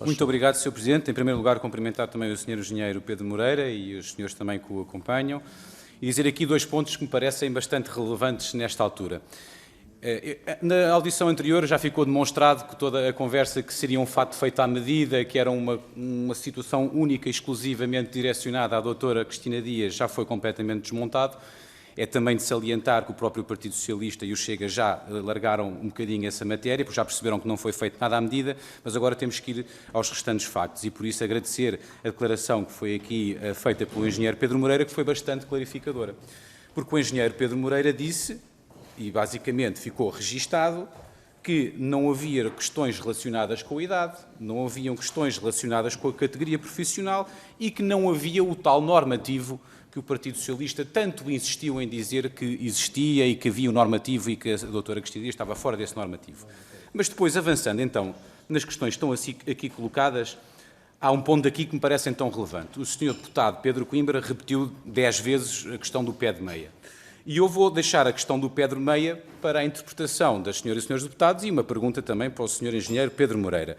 Muito obrigado, Sr. Presidente. Em primeiro lugar, cumprimentar também o Sr. Engenheiro Pedro Moreira e os senhores também que o acompanham e dizer aqui dois pontos que me parecem bastante relevantes nesta altura. Na audição anterior já ficou demonstrado que toda a conversa que seria um fato feito à medida, que era uma situação única e exclusivamente direcionada à doutora Cristina Dias, já foi completamente desmontado. É também de salientar que o próprio Partido Socialista e o Chega já largaram um bocadinho essa matéria, porque já perceberam que não foi feito nada à medida, mas agora temos que ir aos restantes factos e por isso agradecer a declaração que foi aqui feita pelo engenheiro Pedro Moreira, que foi bastante clarificadora. Porque o engenheiro Pedro Moreira disse, e basicamente ficou registado, que não havia questões relacionadas com a idade, não haviam questões relacionadas com a categoria profissional e que não havia o tal normativo que o Partido Socialista tanto insistiu em dizer que existia e que havia o normativo e que a doutora Cristina Dias estava fora desse normativo. Mas depois, avançando então nas questões que estão aqui colocadas, há um ponto aqui que me parece então relevante. O senhor deputado Pedro Coimbra repetiu 10 vezes a questão do pé de meia. E eu vou deixar a questão do pé de meia para a interpretação das senhoras e senhores deputados e uma pergunta também para o senhor engenheiro Pedro Moreira.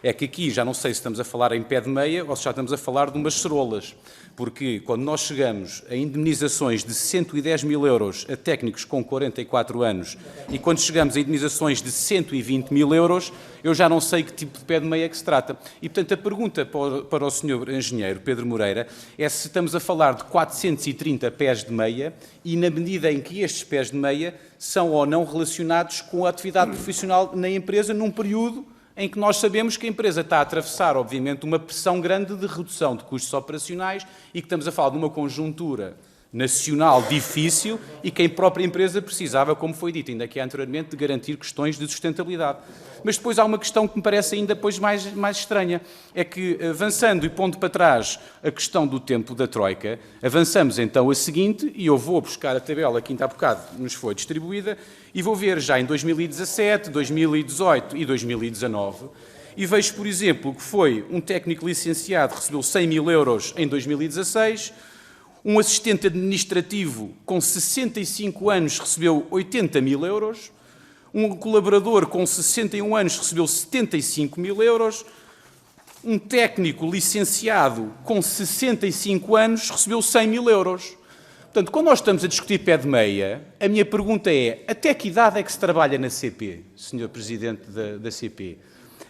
É que aqui já não sei se estamos a falar em pé de meia ou se já estamos a falar de umas cerolas, porque quando nós chegamos a indemnizações de 110 mil euros a técnicos com 44 anos e quando chegamos a indemnizações de 120 mil euros, eu já não sei que tipo de pé de meia que se trata. E, portanto, a pergunta para o senhor engenheiro Pedro Moreira é se estamos a falar de 430 pés de meia e na medida em que estes pés de meia são ou não relacionados com a atividade profissional na empresa num período em que nós sabemos que a empresa está a atravessar, obviamente, uma pressão grande de redução de custos operacionais e que estamos a falar de uma conjuntura nacional difícil e que a própria empresa precisava, como foi dito ainda aqui anteriormente, de garantir questões de sustentabilidade. Mas depois há uma questão que me parece ainda depois mais estranha, é que, avançando e pondo para trás a questão do tempo da Troika, avançamos então a seguinte, e eu vou buscar a tabela que ainda há bocado nos foi distribuída, e vou ver já em 2017, 2018 e 2019, e vejo, por exemplo, que foi um técnico licenciado que recebeu 100 mil euros em 2016, um assistente administrativo com 65 anos recebeu 80 mil euros, um colaborador com 61 anos recebeu 75 mil euros, um técnico licenciado com 65 anos recebeu 100 mil euros. Portanto, quando nós estamos a discutir pé de meia, a minha pergunta é, até que idade é que se trabalha na CP, Sr. Presidente da CP?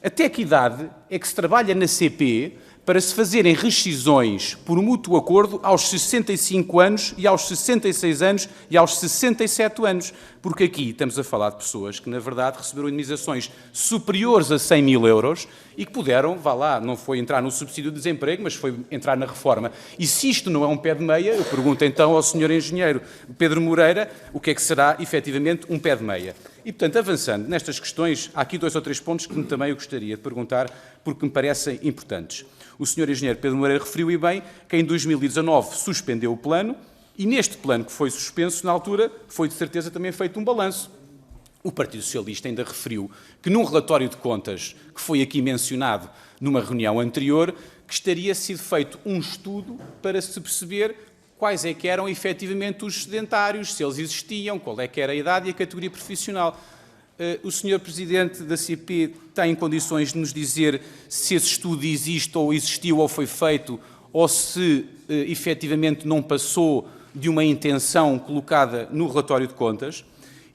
Até que idade é que se trabalha na CP para se fazerem rescisões por mútuo acordo aos 65 anos e aos 66 anos e aos 67 anos? Porque aqui estamos a falar de pessoas que, na verdade, receberam indemnizações superiores a 100 mil euros e que puderam, vá lá, não foi entrar no subsídio de desemprego, mas foi entrar na reforma. E se isto não é um pé de meia, eu pergunto então ao Sr. Engenheiro Pedro Moreira o que é que será, efetivamente, um pé de meia. E, portanto, avançando nestas questões, há aqui 2 ou 3 pontos que também eu gostaria de perguntar, porque me parecem importantes. O Sr. Engenheiro Pedro Moreira referiu e bem que em 2019 suspendeu o plano e neste plano que foi suspenso, na altura, foi de certeza também feito um balanço. O Partido Socialista ainda referiu que num relatório de contas que foi aqui mencionado numa reunião anterior, que estaria sido feito um estudo para se perceber quais é que eram efetivamente os sedentários, se eles existiam, qual é que era a idade e a categoria profissional. O Sr. Presidente da CP tem condições de nos dizer se esse estudo existe ou existiu ou foi feito, ou se efetivamente não passou de uma intenção colocada no relatório de contas?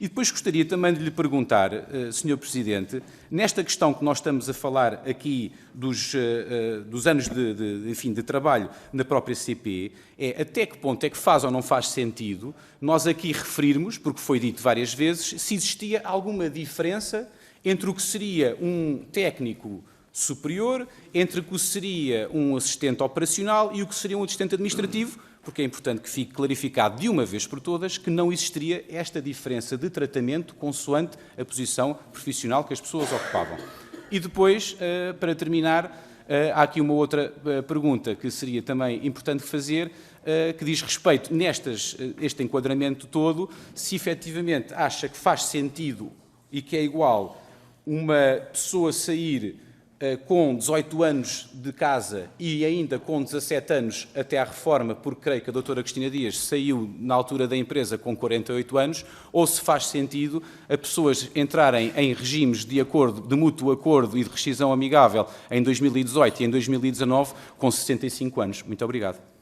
E depois gostaria também de lhe perguntar, Sr. Presidente, nesta questão que nós estamos a falar aqui dos anos de trabalho na própria CP, é até que ponto é que faz ou não faz sentido nós aqui referirmos, porque foi dito várias vezes, se existia alguma diferença entre o que seria um técnico superior, entre o que seria um assistente operacional e o que seria um assistente administrativo, porque é importante que fique clarificado de uma vez por todas que não existiria esta diferença de tratamento consoante a posição profissional que as pessoas ocupavam. E depois, para terminar, há aqui uma outra pergunta que seria também importante fazer, que diz respeito, este enquadramento todo, se efetivamente acha que faz sentido e que é igual uma pessoa sair com 18 anos de casa e ainda com 17 anos até à reforma, porque creio que a doutora Cristina Dias saiu na altura da empresa com 48 anos, ou se faz sentido a pessoas entrarem em regimes de acordo, de mútuo acordo e de rescisão amigável em 2018 e em 2019 com 65 anos. Muito obrigado.